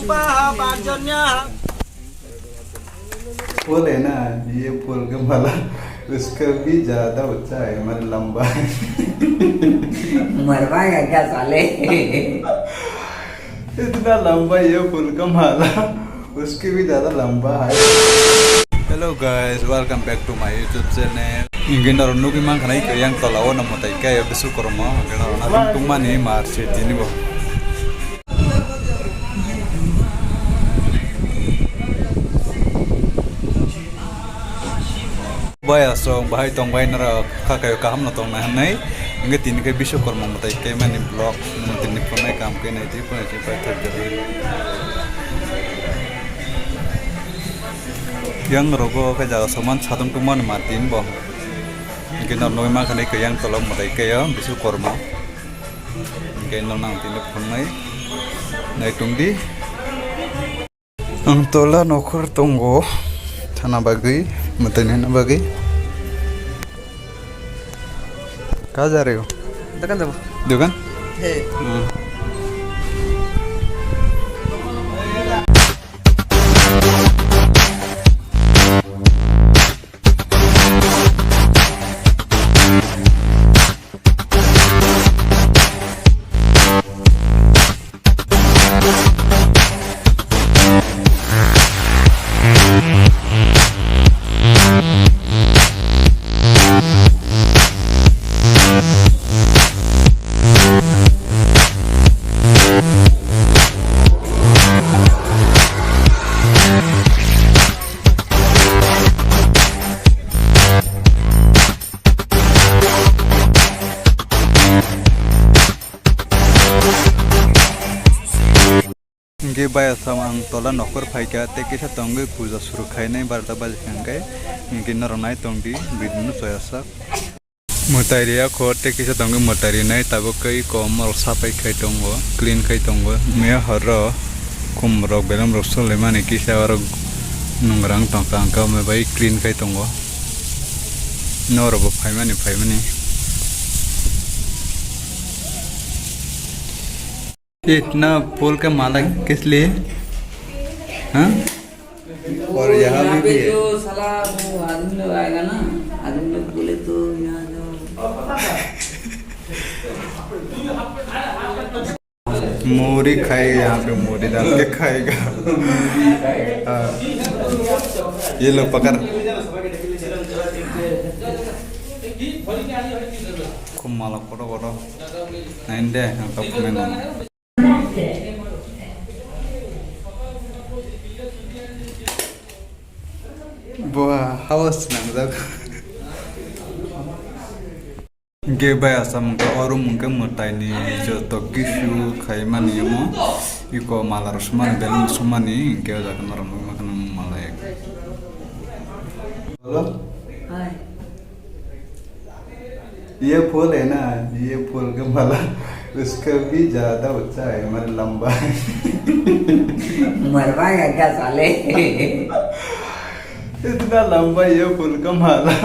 lamba bajunya. फूल है ना, ये फूल का माला उसका भी ज्यादा ऊंचा है, मतलब लंबा है। मरवाएगा क्या साले? इतना लंबा ये फूल का माला उसके भी ज्यादा लंबा है। Hello guys, welcome back to my YouTube channel. Ingin orang nuki mang kanai ke yang tolao nama taika ya besu korma, ingin orang nabi tuma ni marche ini boh. Bayar song bahai tong bahai nara kakai kaham na tong nah nai, ingin tini ke besu korma nama taika mana blog, nama tini pernah kam ke nai tipu nai tipu terjadi. Yang rogo ke jaga saman satung tuman Martin boh. Mungkin orang noi makan ikan yang tolong mereka ya bisu korma. Mungkin orang nanti nak punai naik tungdi. Tola nokur tunggu tanah bagi, mungkin tanah bagi. Kau jari ho? Dekan tu. Dekan? Hey. Ge bayar sama ang tola nokor paika teki sa tongge puja suru khai nai barta bal khangkai ingin naronai tongdi bidnu soyasa mutairia ko teki sa tongge mutari nai tabo kai komor sapai khai tongo clean khai tongo me haro kumrok belam rosol lemane kisa aro nungrang tongkang ka me bai clean khai tongo norobo phaimani इतना फूल का माला किस लिए? हाँ? और यहाँ भी है। जो साला वो आदमी लोग आएगा ना, आदमी लोग बोले तो यहाँ जो मूरी खाएगा, यहाँ पे मूरी डाल के खाएगा। ये लो पकड़। खूब माला कोड़ो नहीं दे यहाँ कप में ना Wah, hawas nang Ge baya sam ka oru mungkin mutai ni joto kishu kaimani mo iko malar sumani belum sumani ge jaga naram makan malai. Halo? हाय ये फूल है ना, ये फूल का माला उसका भी ज्यादा ऊंचा है, मतलब लंबा है। मरवाएगा क्या साले? इतना लंबा ये फूल का माला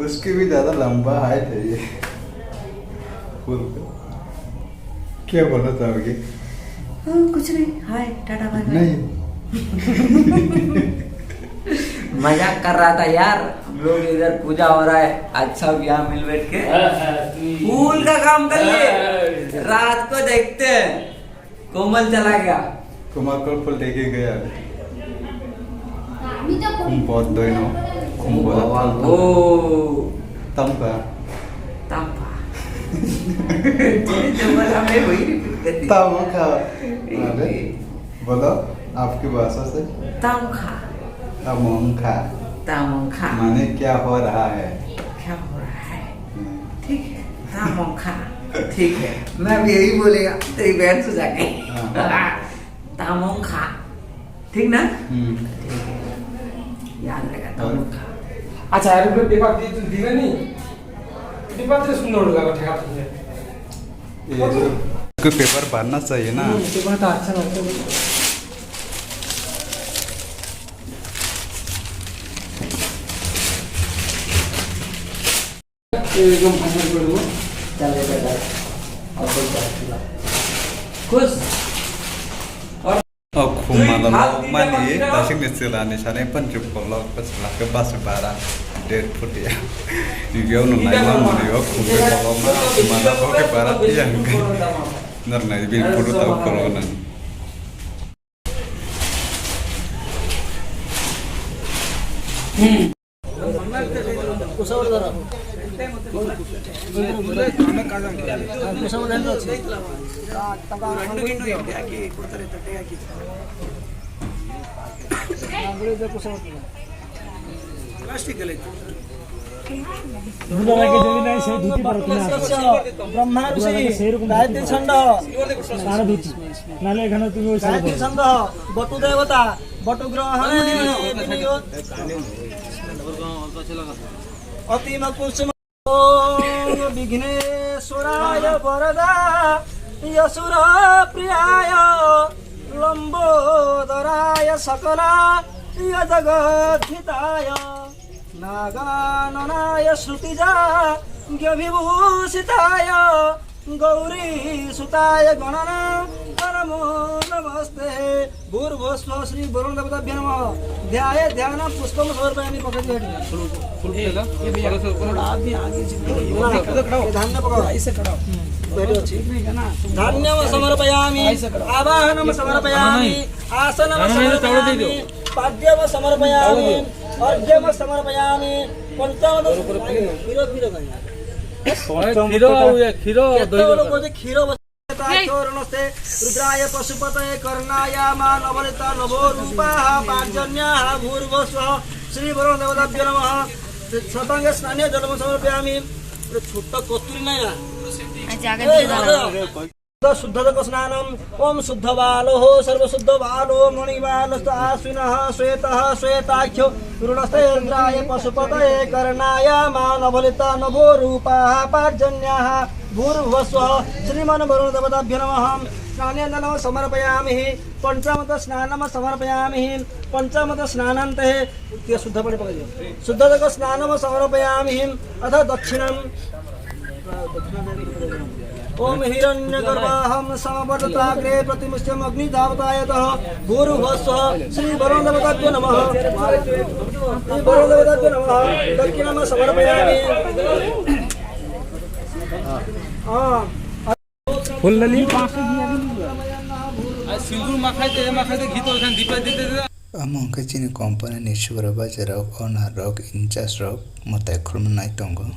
उसके भी ज्यादा लंबा हाइट है ये फूल का। क्या बोलना चाहोगे? कुछ नहीं, हाय टाटा बाय बाय। नहीं मजाक कर रहा था यार, हम लोग इधर पूजा हो रहा है, आज सब यहाँ मिल बैठ के फूल का काम कर लिए। रात को देखते हैं, कोमल चला गया। कुमार को फूल लेके गया। बहुत दोनों ओ तंपा तंपा जो बोला मैं वही रिपीट कर दी। तमखा बोलो आपकी भाषा से। तमखा तमखा तमखा माने क्या हो रहा है? क्या हो रहा है? ठीक है, तमखा ठीक है, मैं भी यही बोलेगा तेरी बहन से जाके। तमखा ठीक ना? याद रहेगा तमखा। अच्छा यार उनको पेपर दिए नहीं पेपर तो सुंदर लगा ठेका तुझे ये को पेपर भरना चाहिए ना। पेपर तो अच्छा लगता है। एकदम फाइनल कर दो। चल बेटा और कोई बात खुश। Kumalalo mani tasik nistilani sana penjuk kolok peselak ke bas barang dead food ya. Juga unun naik mau dia kumpe kolok mah mana kok ke barat dia Narna ibil food tahu kolonan. Brahma ऋषि गायत्री छंद गायत्री छंद बटु देवता बटु ग्रहण अतिम कुसुम विघ्नेश्वराय वरदा यसुर प्रियाय लंबोदराय सकला जगद्धिताय नागाननाय श्रुतिजा विभूषिताय गौरी सुताय गणना नमो नमस्ते भूर्भुवस्व श्री वरुण देवताभ्यो नमः ध्याय ध्यान पुष्पम समर्पयामि पकड़िए धान्य पकड़ो ऐसे खड़ा धान्यम समर्पयामि आवाहनम समर्पयामि आसनम समर्पयामि पाद्यम समर्पयामि अर्घ्यम समर्पयामि पंचामृत क्षीर नमस्ते रुद्राय पशुपतये कर्णाय मानवलिता नभो रूपाः पार्जन्याः भूर्भुवस्वः श्री वरुण देवताभ्यो नमः शतांग स्नाने जलम समर्पयामि छोटा कस्तूरी नहीं शुद्धक स्नानम ओम शुद्ध बालो सर्व शुद्ध बालो मणिबालस्त आश्विनः श्वेतः श्वेताख्यो रुणस्ते रुद्राय पशुपतये कर्णाय मानवलिता नभो रूपाः पार्जन्याः भूर्भुवस्वः श्रीमन् वरुण देवताभ्यो नमः स्नाने नमः समर्पयामि पंचामृत स्नानम समर्पयामि पंचामृत स्नानान्ते शुद्ध पानी पकड़िए शुद्धक स्नानम समर्पयामि अथ दक्षिणम ओम हिरण्यगर्भाहं समवर्तताग्रे प्रतिमुष्यम अग्निधावतायतः भूर्भुवस्वः श्री वरुण देवताभ्यो नमः श्री वरुण देवताभ्यो नमः दक्षिणम समर्पयामि फूल लली सिंदूर माखाइते घी तो एखान दीपा दिते Among kecini komponen isu berbaca rok, ona rok, incas rok, motai krum naik tonggo.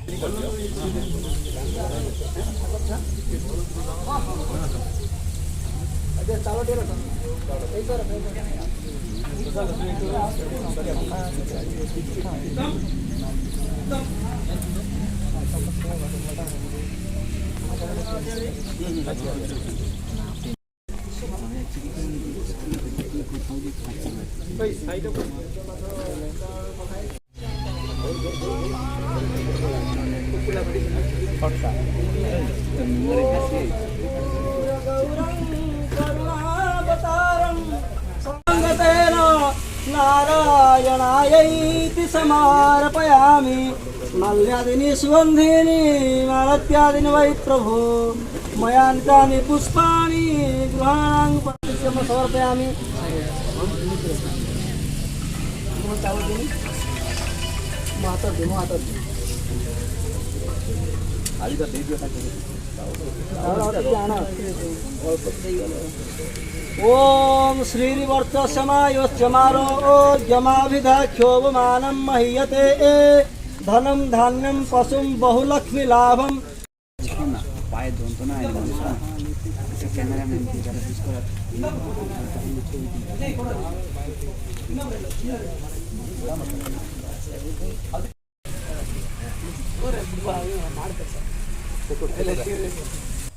नारायणायैति समर्पयामि माल्यादिनी सुगन्धिनी मालत्यादिनी वै प्रभो मयान्तानि पुष्पाणि गृहाणां समर्पयामि ओम श्रीवर्चस्यमायोच्यमारो जमाभिधाख्योपमानं महीयते धनं धान्यं पशुं बहुलक्ष्मी लाभम पाय दोन तो ना कैमरामैन की तरफ इसको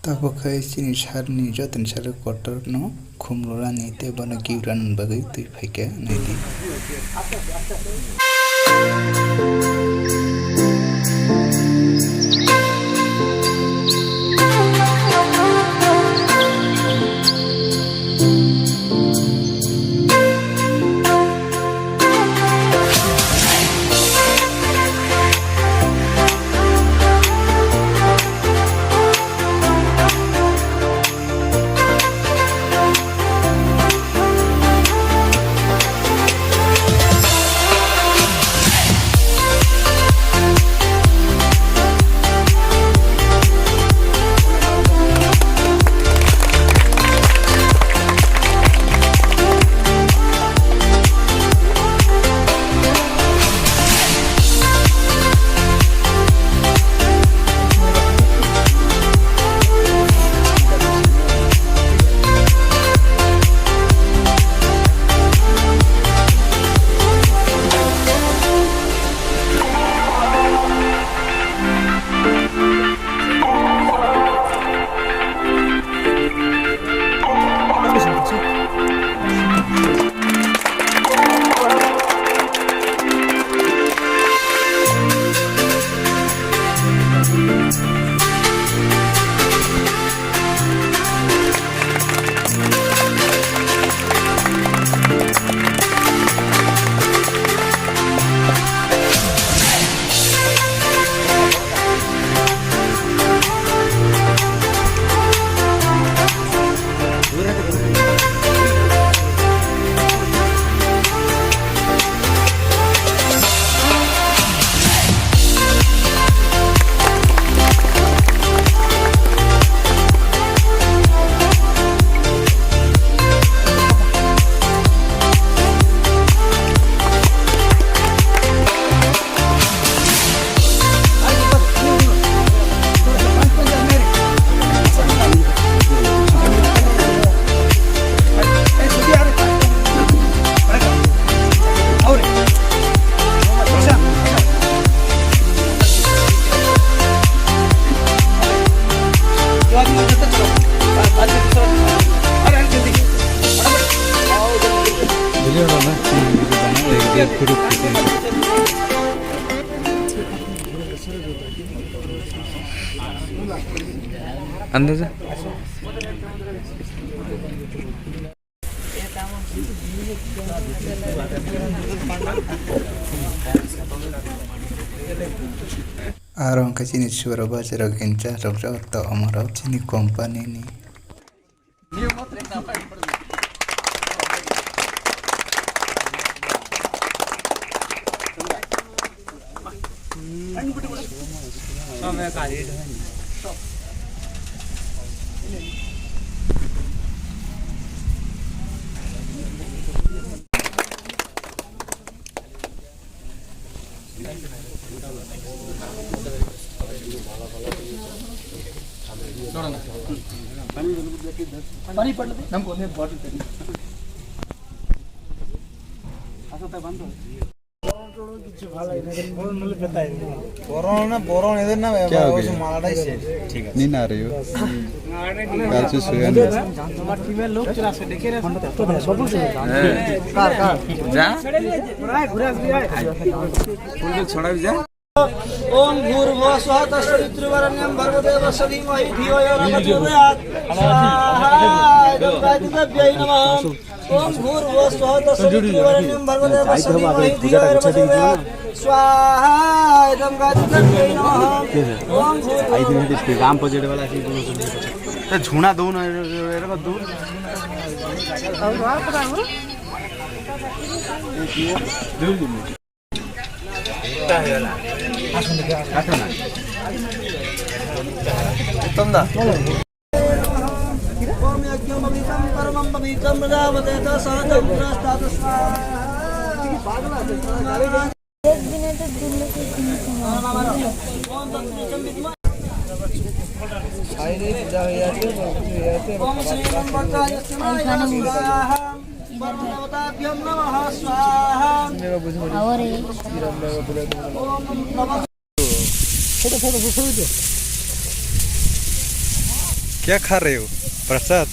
Tapakai sini sharni jotin sharu kotor no khumlora nite bana giuran bagai tui phaike naidi Ke furuk kita. Anda aja. Arong kecini suara baca raginca rok atau amarau sini kompani ini. पानी पड़ हमको ने bottle करी আসা তা বন্ধ কিছু ভালো এদের বল নলে পেতাই বরণ এদের না ওই মালাটাই ঠিক আছে नींद आ रही हो काल से सोया আমার টিমের লোক চলে আসে দেখে রে তো সব কার যা ঘুরে আসবি ফুলকে ছড়াবি যা ओम भूर्भुवः स्वः तत्सवितृवरेण्यं भर्गदेवस्य धीमहि धियो यो न प्रचोदयात् स्वाहा इदं गायत्रीदेव्यै नमः ओम भूर्भुवः स्वः तत्सवितृवरेण्यं भर्गदेवस्य धीमहि धियो यो न प्रचोदयात् स्वाहा इदं गायत्रीदेव्यै नमः ओम भूर्भुवः राम प्रोजेक्ट वाला सी तो झुना दो ना एरको दो अब आप पता हो Tanda. ओम यज्ञममितं परमं पवित्रं प्रजापते तस्सहतं प्रस्तात् स्वाहा एक दिन तो दुल्लो के दिन ओम तत्पुरुषं विद्महे ओम श्रीं भद्राय स्वाहा परमदेवताभ्यं नमः स्वाहा और ओम नमः क्या खा रहे हो प्रसाद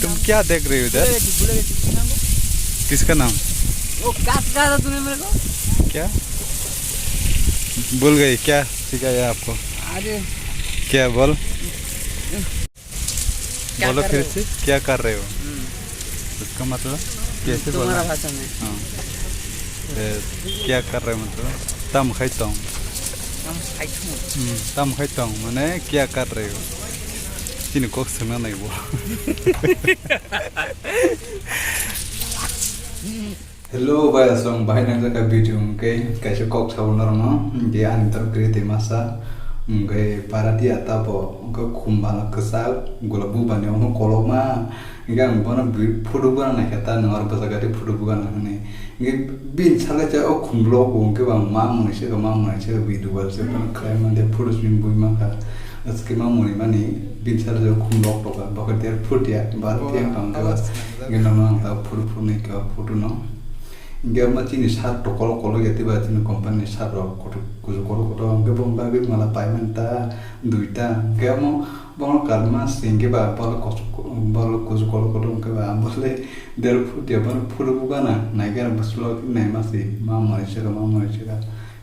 तुम क्या देख रहे हो इधर किसका नाम वो क्या सिखाया था तूने मेरे को? क्या बोल गई क्या सिखाया आपको क्या बोल बोलो फिर से क्या कर रहे हो उसका मतलब कैसे बोलना तुम्हारा भाषा में हाँ क्या कर रहे हो मतलब तम खाइता हूँ तम खाइता हूँ मैंने क्या कर रहे हो तीन कोक सुना नहीं वो Hello bay asong bay nang ka video ke kaise kok sauna rama ge antar krite masa nge parati ata bo ko khumbala kesa gulabu bane ono koloma nge bona photo bana na kata ngar basa gati photo bana ne nge bin sala cha o khumblo ko ke ba ma mun se ka ma mun se video bal se ban claim ande photos bin bui ma ka aske ma mun mani bin sala jo khumblo to ka ba ka der photo ya ba te ka ka nge na ma ta photo ne ka photo no Gak macam ni sar to kalau ya tiba tiba company sar koto koto gak bom babi malah payment ta duita gak mau bang kalma singke ba bal koso koto gak ba boleh der dia bang puru bukan na gak baslo naik masih mau Malaysia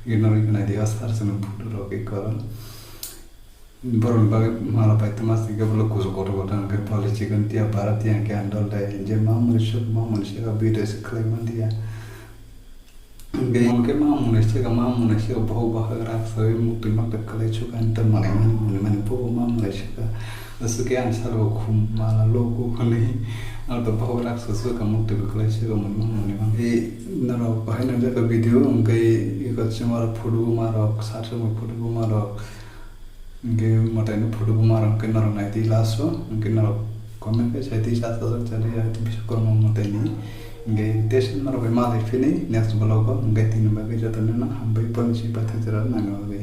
ignorant dia sar senu puru roke koran baru bagai malah payment masih gak boleh koso koto gak boleh chicken dia barat yang ke andal dah je mau Malaysia beda seklaim dia Gayung ke mau Malaysia bahu bahag rak sawi mukti mak dekalai cuka enter mana bahu mau Malaysia ka sekian sarwa kum malah logo kani atau bahu rak sesuai kamu mukti dekalai cuka mana nara bahan ada ke video gay ikat cemara photo marok sarsa mau photo marok gay mata ini photo marok ke nara naiti laso mungkin nara komen ke saya tidak sasak jadi ya bisa kurang mata ini Gay desin nara be malai fini next vlog gay tin bagai jatuh nana hambai polisi batang cerah nangau gay